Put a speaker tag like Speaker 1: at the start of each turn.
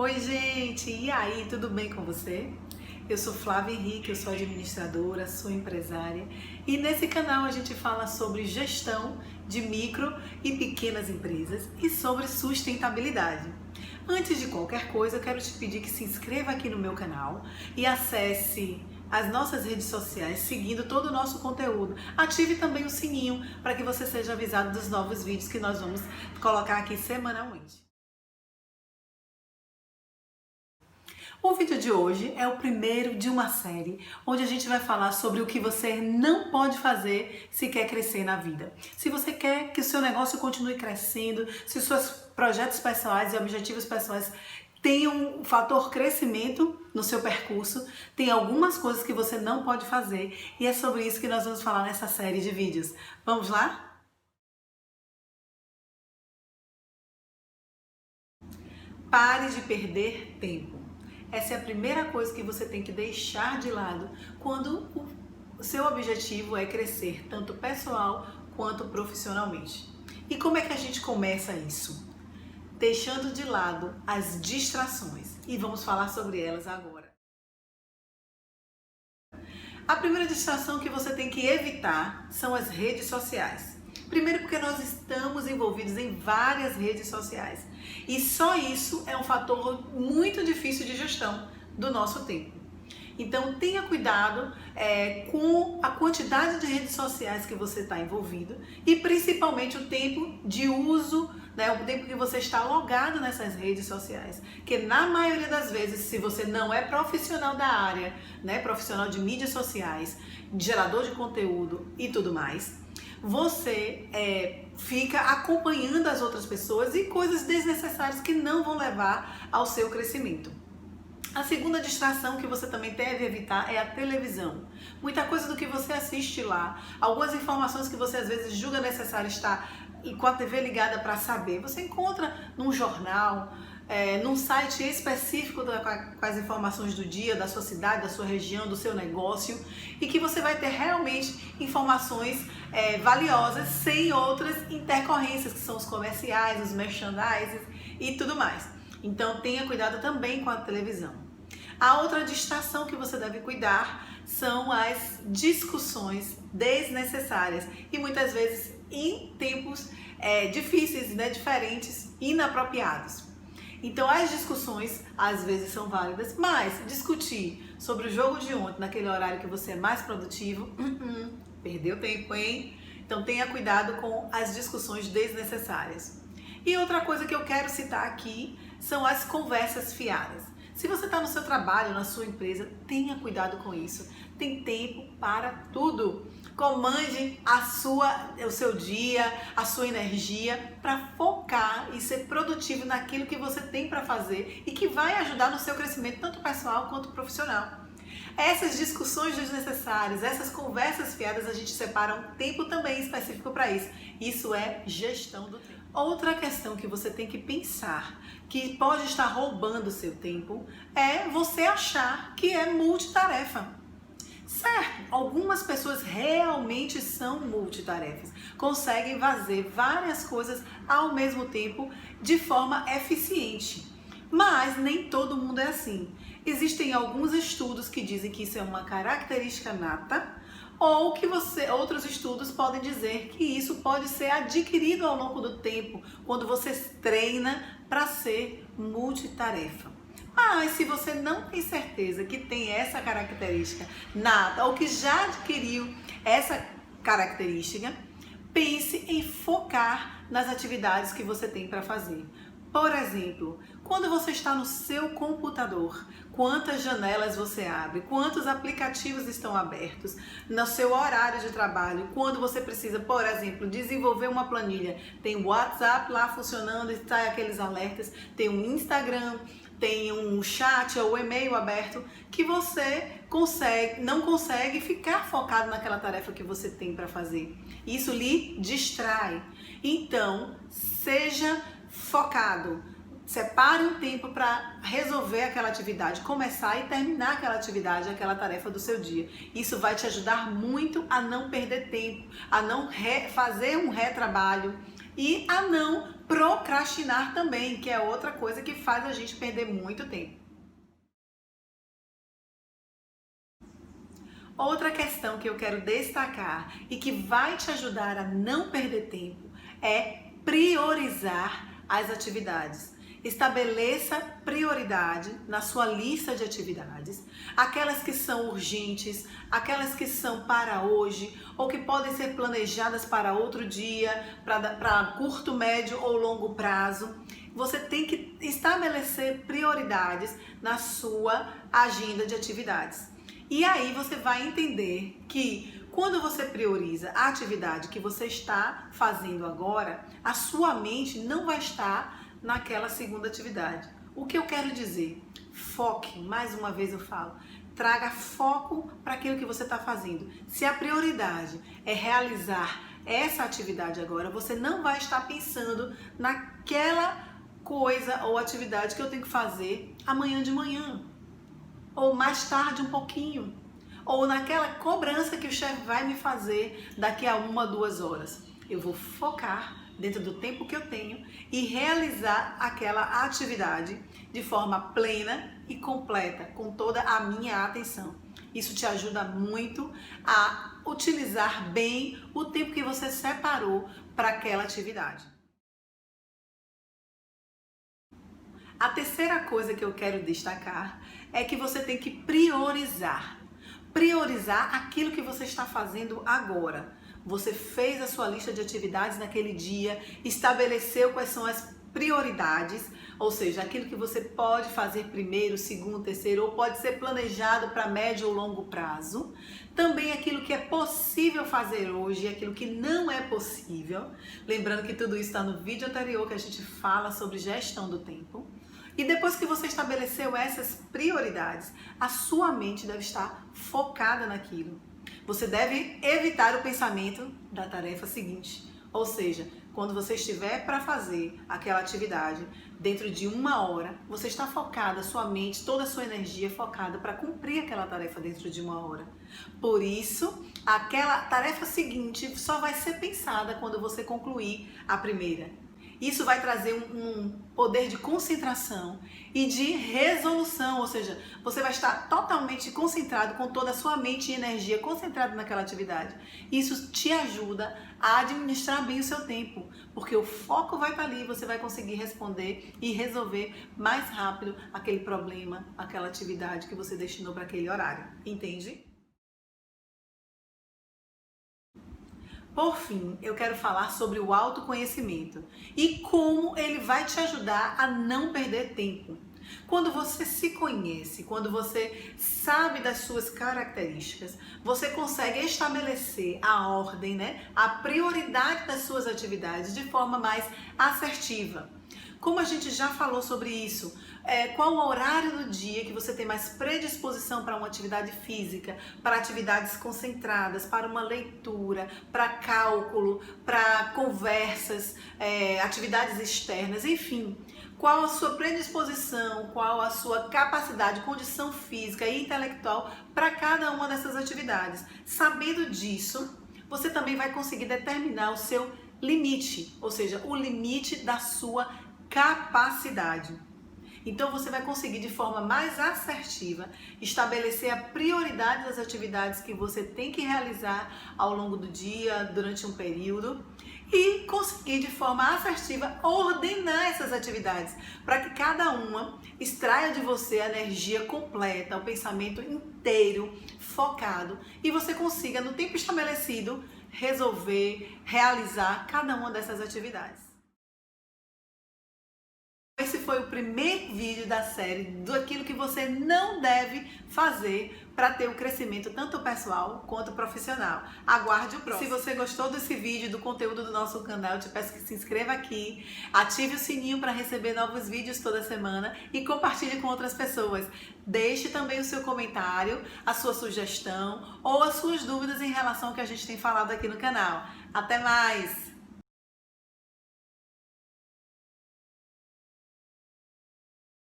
Speaker 1: Oi, gente! E aí, tudo bem com você? Eu sou Flávia Henrique, eu sou administradora, sou empresária e nesse canal a gente fala sobre gestão de micro e pequenas empresas e sobre sustentabilidade. Antes de qualquer coisa, eu quero te pedir que se inscreva aqui no meu canal e acesse as nossas redes sociais seguindo todo o nosso conteúdo. Ative também o sininho para que você seja avisado dos novos vídeos que nós vamos colocar aqui semanalmente. O vídeo de hoje é o primeiro de uma série onde a gente vai falar sobre o que você não pode fazer se quer crescer na vida. Se você quer que o seu negócio continue crescendo, se os seus projetos pessoais e objetivos pessoais tenham um fator crescimento no seu percurso, tem algumas coisas que você não pode fazer e é sobre isso que nós vamos falar nessa série de vídeos. Vamos lá? Pare de perder tempo. Essa é a primeira coisa que você tem que deixar de lado quando o seu objetivo é crescer, tanto pessoal quanto profissionalmente. E como é que a gente começa isso? Deixando de lado as distrações. E vamos falar sobre elas agora. A primeira distração que você tem que evitar são as redes sociais. Primeiro porque nós estamos envolvidos em várias redes sociais e só isso é um fator muito difícil de gestão do nosso tempo. Então tenha cuidado com a quantidade de redes sociais que você está envolvido e principalmente o tempo de uso, o tempo que você está logado nessas redes sociais. Que na maioria das vezes, se você não é profissional da área, profissional de mídias sociais, gerador de conteúdo e tudo mais, você fica acompanhando as outras pessoas e coisas desnecessárias que não vão levar ao seu crescimento. A segunda distração que você também deve evitar é a televisão. Muita coisa do que você assiste lá, algumas informações que você às vezes julga necessário estar com a TV ligada para saber, você encontra num jornal, num site específico com as informações do dia, da sua cidade, da sua região, do seu negócio, e que você vai ter realmente informações valiosas sem outras intercorrências, que são os comerciais, os merchandising e tudo mais. Então tenha cuidado também com a televisão. A outra distração que você deve cuidar são as discussões desnecessárias e muitas vezes em tempos difíceis, diferentes, inapropriados. Então as discussões às vezes são válidas, mas discutir sobre o jogo de ontem naquele horário que você é mais produtivo, perdeu tempo, hein? Então tenha cuidado com as discussões desnecessárias. E outra coisa que eu quero citar aqui são as conversas fiadas. Se você está no seu trabalho, na sua empresa, tenha cuidado com isso. Tem tempo para tudo. Comande o seu dia, a sua energia para focar e ser produtivo naquilo que você tem para fazer e que vai ajudar no seu crescimento, tanto pessoal quanto profissional. Essas discussões desnecessárias, essas conversas fiadas, a gente separa um tempo também específico para isso. Isso é gestão do tempo. Outra questão que você tem que pensar, que pode estar roubando o seu tempo, é você achar que é multitarefa. Certo, algumas pessoas realmente são multitarefas, conseguem fazer várias coisas ao mesmo tempo de forma eficiente, mas nem todo mundo é assim. Existem alguns estudos que dizem que isso é uma característica nata, ou que outros estudos podem dizer que isso pode ser adquirido ao longo do tempo, quando você treina para ser multitarefa. Mas se você não tem certeza que tem essa característica nata ou que já adquiriu essa característica, pense em focar nas atividades que você tem para fazer. Por exemplo, quando você está no seu computador, quantas janelas você abre, quantos aplicativos estão abertos no seu horário de trabalho, quando você precisa, por exemplo, desenvolver uma planilha, tem o WhatsApp lá funcionando e sai aqueles alertas, tem um Instagram, tem um chat ou um e-mail aberto que você não consegue ficar focado naquela tarefa que você tem para fazer. Isso lhe distrai. Então, seja focado. Separe um tempo para resolver aquela atividade, começar e terminar aquela atividade, aquela tarefa do seu dia. Isso vai te ajudar muito a não perder tempo, a não fazer um retrabalho e a não procrastinar também, que é outra coisa que faz a gente perder muito tempo. Outra questão que eu quero destacar e que vai te ajudar a não perder tempo é priorizar as atividades. Estabeleça prioridade na sua lista de atividades, aquelas que são urgentes, aquelas que são para hoje ou que podem ser planejadas para outro dia, para curto, médio ou longo prazo. Você tem que estabelecer prioridades na sua agenda de atividades. E aí você vai entender que quando você prioriza a atividade que você está fazendo agora, a sua mente não vai estar naquela segunda atividade. O que eu quero dizer? Foque, mais uma vez eu falo, traga foco para aquilo que você está fazendo. Se a prioridade é realizar essa atividade agora, você não vai estar pensando naquela coisa ou atividade que eu tenho que fazer amanhã de manhã, ou mais tarde um pouquinho, ou naquela cobrança que o chefe vai me fazer daqui a 1 a 2 horas. Eu vou focar dentro do tempo que eu tenho e realizar aquela atividade de forma plena e completa, com toda a minha atenção. Isso te ajuda muito a utilizar bem o tempo que você separou para aquela atividade. A terceira coisa que eu quero destacar é que você tem que priorizar. Priorizar aquilo que você está fazendo agora. Você fez a sua lista de atividades naquele dia, estabeleceu quais são as prioridades, ou seja, aquilo que você pode fazer primeiro, segundo, terceiro, ou pode ser planejado para médio ou longo prazo. Também aquilo que é possível fazer hoje e aquilo que não é possível. Lembrando que tudo isso está no vídeo anterior que a gente fala sobre gestão do tempo. E depois que você estabeleceu essas prioridades, a sua mente deve estar focada naquilo. Você deve evitar o pensamento da tarefa seguinte. Ou seja, quando você estiver para fazer aquela atividade dentro de 1 hora, você está focada, sua mente, toda a sua energia focada para cumprir aquela tarefa dentro de 1 hora. Por isso, aquela tarefa seguinte só vai ser pensada quando você concluir a primeira. Isso vai trazer um poder de concentração e de resolução, ou seja, você vai estar totalmente concentrado com toda a sua mente e energia concentrada naquela atividade. Isso te ajuda a administrar bem o seu tempo, porque o foco vai estar ali, você vai conseguir responder e resolver mais rápido aquele problema, aquela atividade que você destinou para aquele horário. Entende? Por fim, eu quero falar sobre o autoconhecimento e como ele vai te ajudar a não perder tempo. Quando você se conhece, quando você sabe das suas características, você consegue estabelecer a ordem, a prioridade das suas atividades de forma mais assertiva. Como a gente já falou sobre isso, qual o horário do dia que você tem mais predisposição para uma atividade física, para atividades concentradas, para uma leitura, para cálculo, para conversas, atividades externas, enfim. Qual a sua predisposição, qual a sua capacidade, condição física e intelectual para cada uma dessas atividades. Sabendo disso, você também vai conseguir determinar o seu limite, ou seja, o limite da sua capacidade. Então você vai conseguir de forma mais assertiva estabelecer a prioridade das atividades que você tem que realizar ao longo do dia, durante um período, e conseguir de forma assertiva ordenar essas atividades para que cada uma extraia de você a energia completa, o pensamento inteiro, focado, e você consiga no tempo estabelecido resolver, realizar cada uma dessas atividades. Esse foi o primeiro vídeo da série daquilo que você não deve fazer para ter o crescimento tanto pessoal quanto profissional. Aguarde o próximo. Se você gostou desse vídeo, do conteúdo do nosso canal, eu te peço que se inscreva aqui, ative o sininho para receber novos vídeos toda semana e compartilhe com outras pessoas. Deixe também o seu comentário, a sua sugestão ou as suas dúvidas em relação ao que a gente tem falado aqui no canal. Até mais!